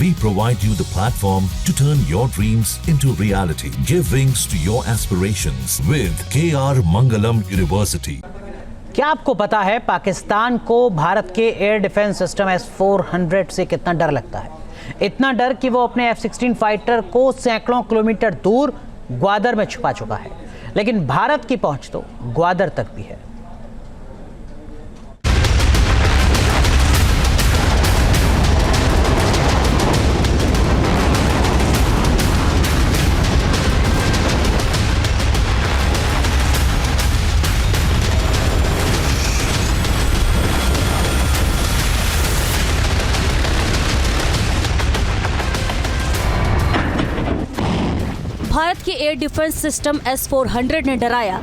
We provide you the platform to turn your dreams into reality. Give wings to your aspirations with KR Mangalam University. क्या आपको पता है पाकिस्तान को भारत के air defence system S-400 से कितना डर लगता है? इतना डर कि वो अपने F-16 फाइटर को सैकड़ों किलोमीटर दूर ग्वादर में छुपा चुका है। लेकिन भारत की पहुंच तो ग्वादर तक भी है। भारत के एयर डिफेंस सिस्टम S-400 ने डराया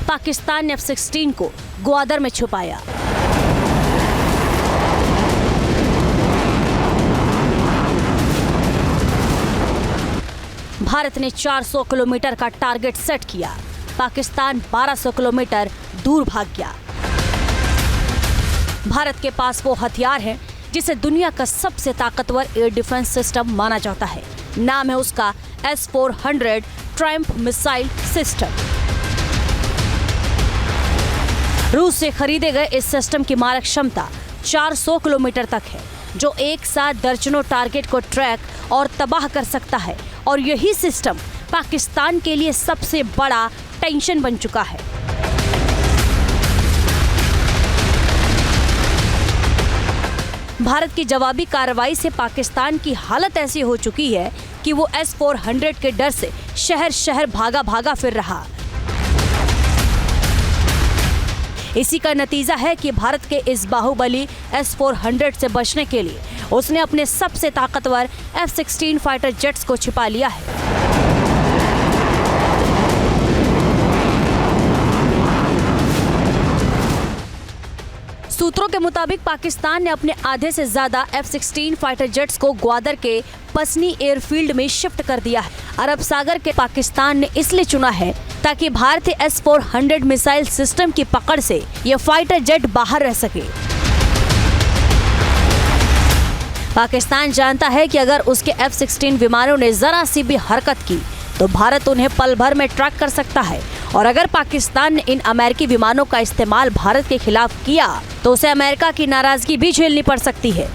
पाकिस्तान ने F-16 को ग्वादर में छुपाया। भारत ने 400 किलोमीटर का टारगेट सेट किया, पाकिस्तान 1200 किलोमीटर दूर भाग गया। भारत के पास वो हथियार है जिसे दुनिया का सबसे ताकतवर एयर डिफेंस सिस्टम माना जाता है। नाम है उसका S-400 ट्रायम्फ मिसाइल सिस्टम। रूस से खरीदे गए इस सिस्टम की मारक क्षमता 400 किलोमीटर तक है, जो एक साथ दर्जनों टारगेट को ट्रैक और तबाह कर सकता है। और यही सिस्टम पाकिस्तान के लिए सबसे बड़ा टेंशन बन चुका है। भारत की जवाबी कार्रवाई से पाकिस्तान की हालत ऐसी हो चुकी है कि वो S-400 के डर से शहर शहर भागा भागा फिर रहा। इसी का नतीजा है कि भारत के इस बाहुबली S-400 से बचने के लिए उसने अपने सबसे ताकतवर F-16 फाइटर जेट्स को छिपा लिया है। सूत्रों के मुताबिक पाकिस्तान ने अपने आधे से ज्यादा F-16 फाइटर जेट्स को ग्वादर के पसनी एयरफील्ड में शिफ्ट कर दिया है। अरब सागर के पाकिस्तान ने इसलिए चुना है ताकि भारतीय S-400 मिसाइल सिस्टम की पकड़ से यह फाइटर जेट बाहर रह सके। पाकिस्तान जानता है कि अगर उसके F-16 विमानों ने जरा सी भी हरकत की तो भारत उन्हें पल भर में ट्रैक कर सकता है। और अगर पाकिस्तान ने इन अमेरिकी विमानों का इस्तेमाल भारत के खिलाफ किया तो उसे अमेरिका की नाराजगी भी झेलनी पड़ सकती है,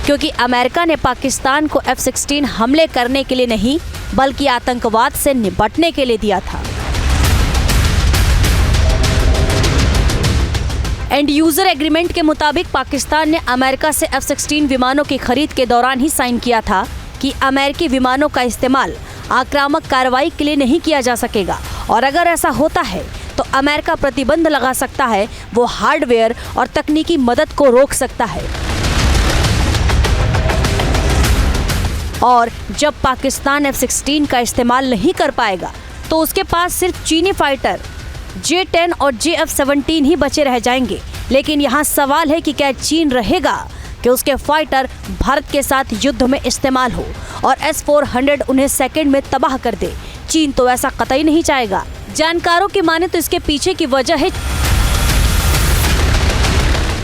क्योंकि अमेरिका ने पाकिस्तान को F-16 हमले करने के लिए नहीं बल्कि आतंकवाद से निपटने के लिए दिया था। एंड यूजर एग्रीमेंट के मुताबिक पाकिस्तान ने अमेरिका से F-16 विमानों की खरीद के दौरान ही साइन किया था कि अमेरिकी विमानों का इस्तेमाल आक्रामक कार्रवाई के लिए नहीं किया जा सकेगा, और अगर ऐसा होता है तो अमेरिका प्रतिबंध लगा सकता है, वो हार्डवेयर और तकनीकी मदद को रोक सकता है। और जब पाकिस्तान F-16 का इस्तेमाल नहीं कर पाएगा तो उसके पास सिर्फ चीनी फाइटर J-10 और JF-17 ही बचे रह जाएंगे। लेकिन यहाँ सवाल है कि क्या चीन रहेगा कि उसके फाइटर भारत के साथ युद्ध में इस्तेमाल हो और S-400 उन्हें सेकंड में तबाह कर दे। चीन तो ऐसा कतई नहीं चाहेगा। जानकारों की माने तो इसके पीछे की वजह है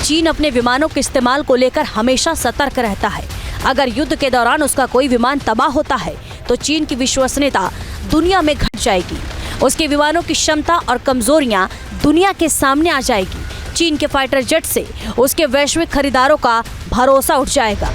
चीन अपने विमानों के इस्तेमाल को लेकर हमेशा सतर्क रहता है। अगर युद्ध के दौरान उसका कोई विमान तबाह होता है तो चीन की विश्वसनीयता दुनिया में घट जाएगी। उसके विमानों की क्षमता और कमजोरियां दुनिया के सामने आ जाएगी। चीन के फाइटर जेट से उसके वैश्विक खरीदारों का भरोसा उठ जाएगा।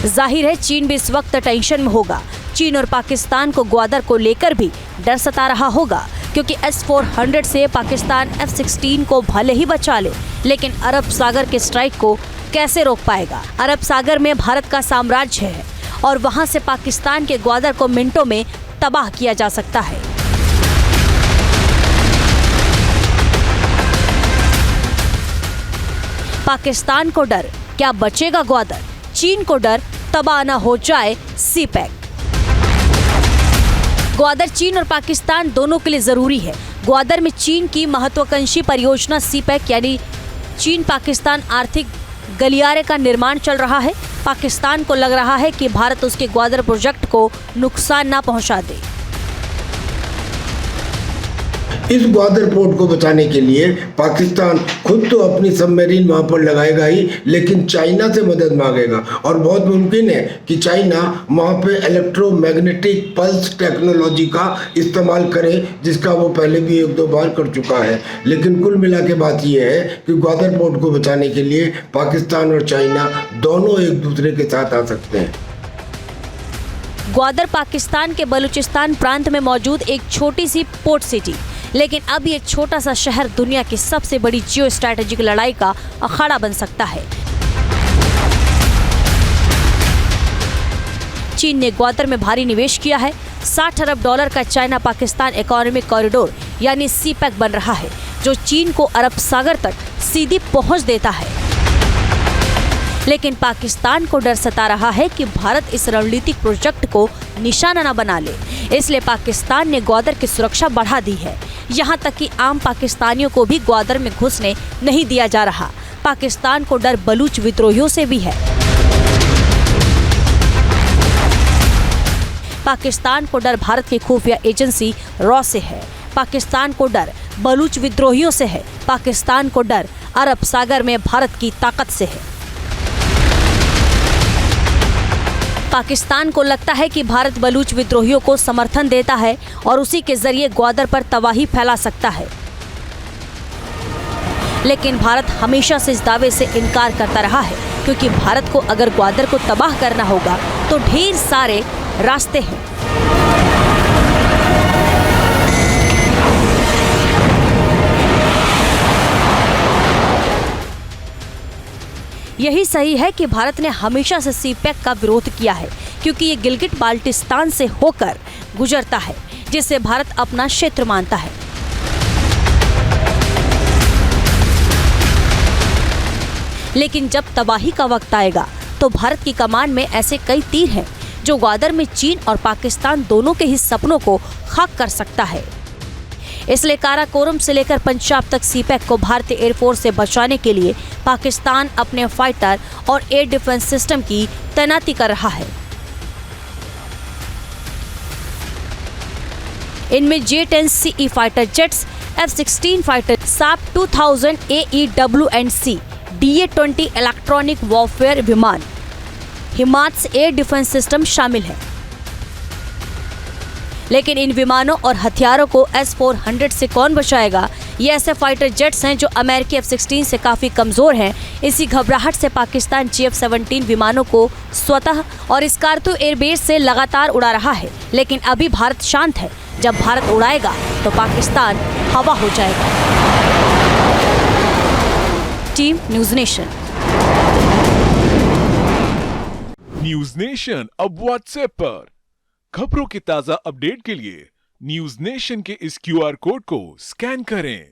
जाहिर है चीन भी इस वक्त टेंशन में होगा। चीन और पाकिस्तान को ग्वादर को लेकर भी डर सता रहा होगा, क्योंकि S-400 से पाकिस्तान F-16 को भले ही बचा ले, लेकिन अरब सागर के स्ट्राइक को कैसे रोक पाएगा? अरब सागर में भारत का साम्राज्य है और वहां से पाकिस्तान के ग्वादर को मिनटों में तबाह किया जा सकता है। पाकिस्तान को डर, क्या बचेगा ग्वादर? चीन को डर, तबाह न हो जाए सी-पैक। ग्वादर चीन और पाकिस्तान दोनों के लिए जरूरी है। ग्वादर में चीन की महत्वाकांक्षी परियोजना सी-पैक यानी चीन पाकिस्तान आर्थिक गलियारे का निर्माण चल रहा है। पाकिस्तान को लग रहा है कि भारत उसके ग्वादर प्रोजेक्ट को नुकसान ना पहुंचा दे। इस ग्वादर पोर्ट को बचाने के लिए पाकिस्तान खुद तो अपनी सबमरीन वहां पर लगाएगा ही, लेकिन चाइना से मदद मांगेगा और बहुत मुमकिन है कि चाइना वहां पे इलेक्ट्रोमैग्नेटिक पल्स टेक्नोलॉजी का इस्तेमाल करे, जिसका वो पहले भी 1-2 बार कर चुका है। लेकिन कुल मिला के बात यह है कि ग्वादर पोर्ट को बचाने के लिए पाकिस्तान और चाइना दोनों एक दूसरे के साथ आ सकते हैं। ग्वादर पाकिस्तान के बलूचिस्तान प्रांत में मौजूद एक छोटी सी पोर्ट सिटी, लेकिन अब ये छोटा सा शहर दुनिया की सबसे बड़ी जियो स्ट्रैटेजिक लड़ाई का अखाड़ा बन सकता है। चीन ने ग्वादर में भारी निवेश किया है। $60 अरब का चाइना पाकिस्तान इकोनॉमिक कॉरिडोर यानी सीपैक बन रहा है, जो चीन को अरब सागर तक सीधी पहुंच देता है। लेकिन पाकिस्तान को डर सता रहा है कि भारत इस रणनीतिक प्रोजेक्ट को निशाना न बना ले, इसलिए पाकिस्तान ने ग्वादर की सुरक्षा बढ़ा दी है। यहाँ तक कि आम पाकिस्तानियों को भी ग्वादर में घुसने नहीं दिया जा रहा। पाकिस्तान को डर बलूच विद्रोहियों से भी है। पाकिस्तान को डर भारत की खुफिया एजेंसी रॉ से है। पाकिस्तान को डर बलूच विद्रोहियों से है। पाकिस्तान को डर अरब सागर में भारत की ताकत से है। पाकिस्तान को लगता है कि भारत बलूच विद्रोहियों को समर्थन देता है और उसी के जरिए ग्वादर पर तबाही फैला सकता है। लेकिन भारत हमेशा से इस दावे से इनकार करता रहा है, क्योंकि भारत को अगर ग्वादर को तबाह करना होगा तो ढेर सारे रास्ते हैं। यही सही है कि भारत ने हमेशा से सीपैक का विरोध किया है, क्योंकि ये गिलगिट बाल्टिस्तान से होकर गुजरता है, जिसे भारत अपना क्षेत्र मानता है। लेकिन जब तबाही का वक्त आएगा तो भारत की कमान में ऐसे कई तीर हैं जो ग्वादर में चीन और पाकिस्तान दोनों के ही सपनों को खाक कर सकता है। इसलिए काराकोरम से लेकर पंजाब तक सीपैक को भारतीय एयरफोर्स से बचाने के लिए पाकिस्तान अपने फाइटर और एयर डिफेंस सिस्टम की तैनाती कर रहा है। इनमें J-10CE fighter jets, F-16 fighter, Saab 2000 AEW&C, DA-20 electronic warfare विमान, हिमात्स एयर डिफेंस सिस्टम शामिल है। लेकिन इन विमानों और हथियारों को S-400 से कौन बचाएगा? ये ऐसे फाइटर जेट्स हैं जो अमेरिकी F-16 से काफ़ी कमज़ोर हैं। इसी घबराहट से पाकिस्तान GF-17 विमानों को स्वतः और स्कार्दो एयरबेस से लगातार उड़ा रहा है। लेकिन अभी भारत शांत है। जब भारत उड़ाएगा तो पाकिस्तान हवा हो जाएगा। Team news nation. News nation अब व्हाट्सएप पर खबरों के ताज़ा अपडेट के लिए न्यूज़ नेशन के इस QR कोड को स्कैन करें।